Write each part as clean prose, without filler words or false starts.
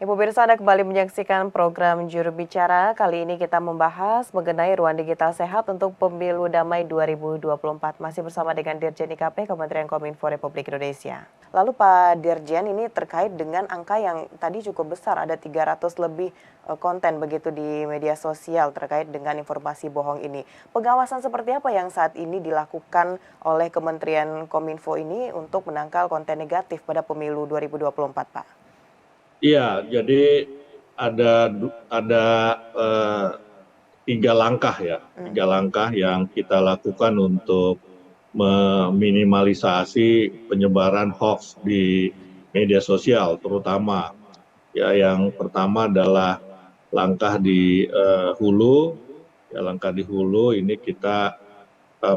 Pemirsa, Anda kembali menyaksikan program Juru Bicara. Kali ini kita membahas mengenai ruang digital sehat untuk Pemilu Damai 2024. Masih bersama dengan Dirjen IKP Kementerian Kominfo Republik Indonesia. Lalu Pak Dirjen, ini terkait dengan angka yang tadi cukup besar, ada 300 lebih konten begitu di media sosial terkait dengan informasi bohong ini. Pengawasan seperti apa yang saat ini dilakukan oleh Kementerian Kominfo ini untuk menangkal konten negatif pada Pemilu 2024, Pak? Iya, jadi ada eh, tiga langkah yang kita lakukan untuk meminimalisasi penyebaran hoax di media sosial, terutama ya yang pertama adalah langkah di hulu. Ya, langkah di hulu ini kita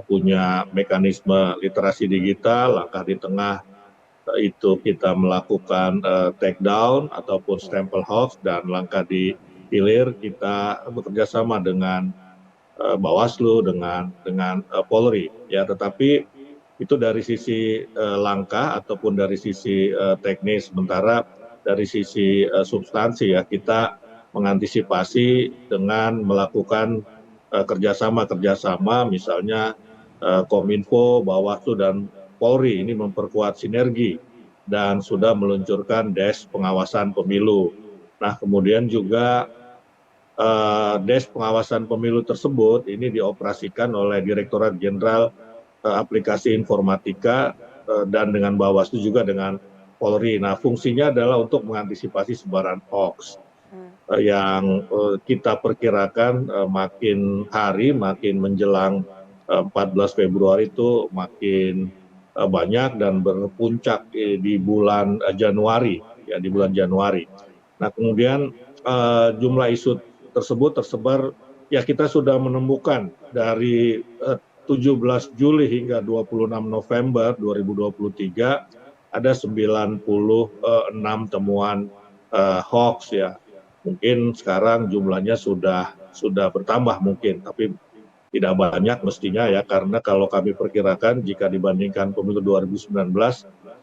punya mekanisme literasi digital, langkah di tengah itu kita melakukan take down ataupun stempel hoax, dan langkah di hilir kita bekerja sama dengan Bawaslu, dengan Polri. Ya, tetapi itu dari sisi langkah ataupun dari sisi teknis. Sementara dari sisi substansi ya kita mengantisipasi dengan melakukan kerjasama misalnya Kominfo, Bawaslu, dan Polri ini memperkuat sinergi dan sudah meluncurkan Desk Pengawasan Pemilu. Nah, kemudian juga Desk Pengawasan Pemilu tersebut ini dioperasikan oleh Direktorat Jenderal Aplikasi Informatika dan dengan Bawaslu juga dengan Polri. Nah, fungsinya adalah untuk mengantisipasi sebaran hoax yang kita perkirakan makin hari, makin menjelang 14 Februari itu makin banyak dan berpuncak di bulan Januari, ya di bulan Januari. Nah, kemudian jumlah isu tersebut tersebar, ya kita sudah menemukan dari 17 Juli hingga 26 November 2023 ada 96 temuan hoax ya. Mungkin sekarang jumlahnya sudah bertambah mungkin, tapi tidak banyak mestinya ya, karena kalau kami perkirakan jika dibandingkan pemilu 2019,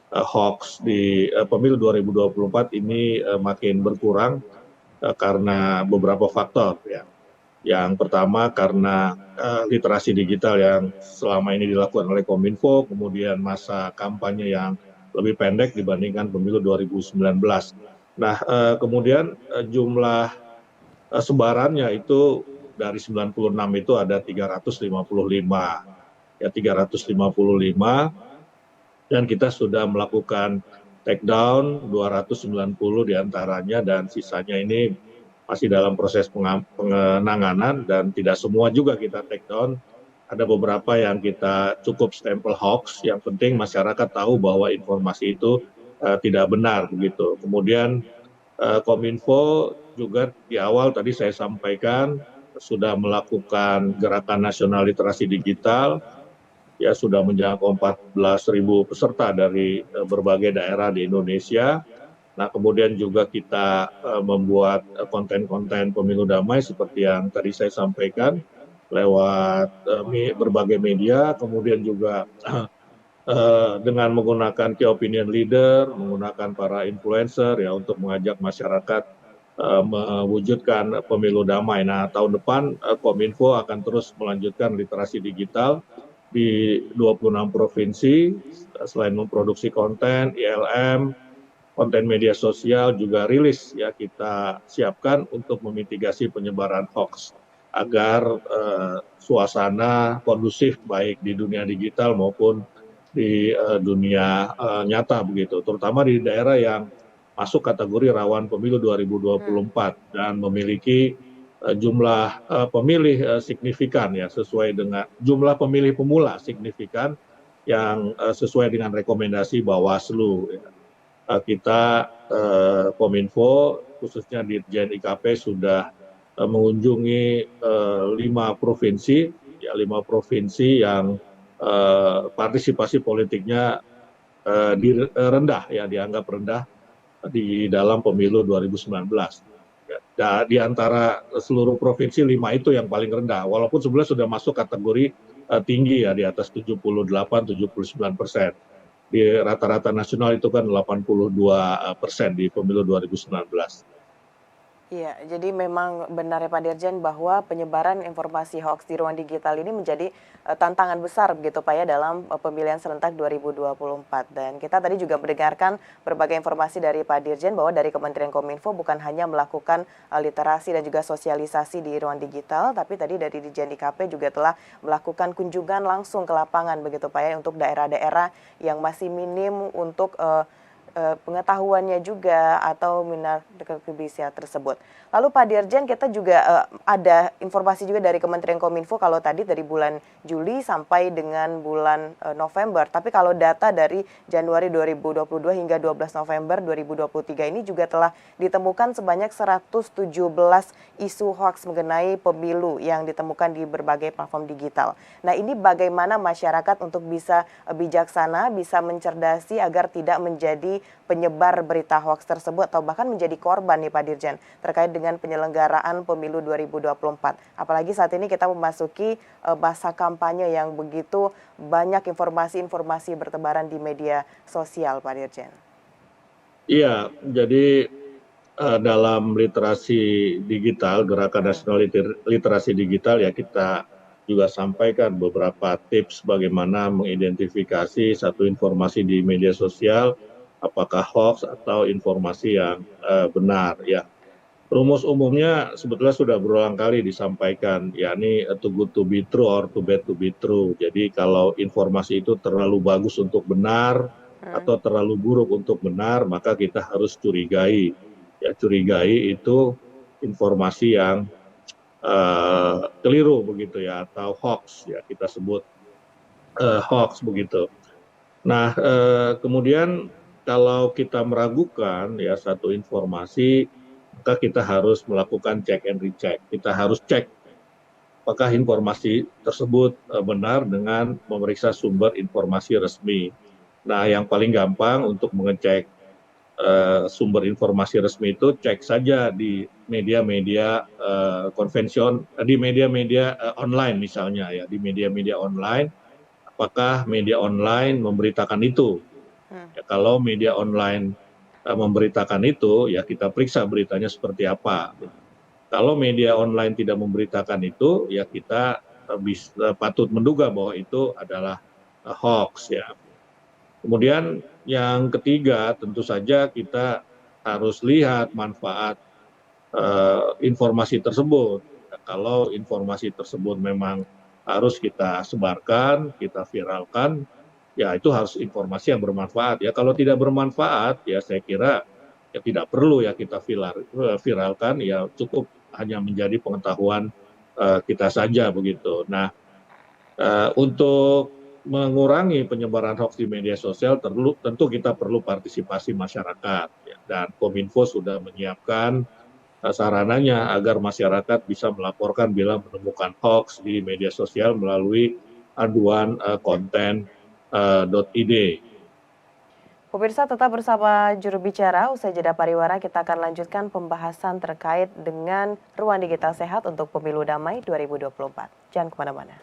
hoax di pemilu 2024 ini makin berkurang karena beberapa faktor ya. Yang pertama karena literasi digital yang selama ini dilakukan oleh Kominfo, kemudian masa kampanye yang lebih pendek dibandingkan pemilu 2019. Nah, kemudian jumlah sebarannya itu dari 96 itu ada 355. Ya, 355, dan kita sudah melakukan take down 290 diantaranya, dan sisanya ini masih dalam proses penanganan, dan tidak semua juga kita take down. Ada beberapa yang kita cukup stempel hoax, yang penting masyarakat tahu bahwa informasi itu tidak benar begitu. Kemudian Kominfo juga di awal tadi saya sampaikan sudah melakukan gerakan nasional literasi digital, ya sudah menjangkau 14.000 peserta dari berbagai daerah di Indonesia. Nah, kemudian juga kita membuat konten-konten pemilu damai seperti yang tadi saya sampaikan lewat berbagai media, kemudian juga dengan menggunakan key opinion leader, menggunakan para influencer ya untuk mengajak masyarakat mewujudkan pemilu damai. Nah, tahun depan Kominfo akan terus melanjutkan literasi digital di 26 provinsi, selain memproduksi konten, ILM, konten media sosial juga rilis ya kita siapkan untuk memitigasi penyebaran hoax agar suasana kondusif baik di dunia digital maupun di dunia nyata begitu, terutama di daerah yang masuk kategori rawan pemilu 2024 dan memiliki jumlah pemilih signifikan ya, sesuai dengan jumlah pemilih pemula signifikan yang sesuai dengan rekomendasi Bawaslu ya. Kita Kominfo khususnya Dirjen IKP sudah mengunjungi 5 provinsi ya, 5 provinsi yang partisipasi politiknya rendah ya, dianggap rendah di dalam pemilu 2019. Ya, di antara seluruh provinsi 5 itu yang paling rendah, walaupun sebenarnya sudah masuk kategori tinggi ya, di atas 78-79%. Di rata-rata nasional itu kan 82% di pemilu 2019. Iya, jadi memang benar ya Pak Dirjen bahwa penyebaran informasi hoaks di ruang digital ini menjadi tantangan besar begitu Pak ya dalam pemilihan serentak 2024. Dan kita tadi juga mendengarkan berbagai informasi dari Pak Dirjen bahwa dari Kementerian Kominfo bukan hanya melakukan literasi dan juga sosialisasi di ruang digital, tapi tadi dari Dirjen IKP juga telah melakukan kunjungan langsung ke lapangan begitu Pak ya untuk daerah-daerah yang masih minim untuk pengetahuannya juga atau minat kebiasaan tersebut. Lalu Pak Dirjen, kita juga ada informasi juga dari Kementerian Kominfo kalau tadi dari bulan Juli sampai dengan bulan November. Tapi kalau data dari Januari 2022 hingga 12 November 2023 ini juga telah ditemukan sebanyak 117 isu hoaks mengenai pemilu yang ditemukan di berbagai platform digital. Nah, ini bagaimana masyarakat untuk bisa bijaksana, bisa mencerdasi agar tidak menjadi penyebar berita hoaks tersebut atau bahkan menjadi korban nih Pak Dirjen terkait dengan penyelenggaraan pemilu 2024. Apalagi saat ini kita memasuki masa kampanye yang begitu banyak informasi-informasi bertebaran di media sosial Pak Dirjen. Iya, jadi dalam literasi digital, Gerakan Nasional Literasi Digital ya kita juga sampaikan beberapa tips bagaimana mengidentifikasi satu informasi di media sosial, apakah hoax atau informasi yang benar ya. Rumus umumnya sebetulnya sudah berulang kali disampaikan, yakni too good to be true or too bad to be true. Jadi kalau informasi itu terlalu bagus untuk benar Hmm. atau terlalu buruk untuk benar, maka kita harus curigai. Ya, curigai itu informasi yang keliru begitu ya, atau hoax ya kita sebut hoax begitu. Nah, kemudian kalau kita meragukan ya satu informasi, maka kita harus melakukan check and recheck. Kita harus cek apakah informasi tersebut benar dengan memeriksa sumber informasi resmi. Nah, yang paling gampang untuk mengecek sumber informasi resmi itu cek saja di media-media di media-media online misalnya ya, di media-media online apakah media online memberitakan itu. Hmm. Ya, kalau media online memberitakan itu, ya kita periksa beritanya seperti apa. Kalau media online tidak memberitakan itu, ya kita patut menduga bahwa itu adalah hoax ya. Kemudian yang ketiga, tentu saja kita harus lihat manfaat informasi tersebut. Ya, kalau informasi tersebut memang harus kita sebarkan, kita viralkan, ya itu harus informasi yang bermanfaat. Ya kalau tidak bermanfaat, ya saya kira ya tidak perlu ya kita viralkan, ya cukup hanya menjadi pengetahuan kita saja begitu. Nah, untuk mengurangi penyebaran hoax di media sosial, tentu kita perlu partisipasi masyarakat. Ya, dan Kominfo sudah menyiapkan sarananya agar masyarakat bisa melaporkan bila menemukan hoax di media sosial melalui aduan konten.id. Pemirsa tetap bersama juru bicara, usai jeda pariwara kita akan lanjutkan pembahasan terkait dengan ruang digital sehat untuk pemilu damai 2024. Jangan kemana-mana.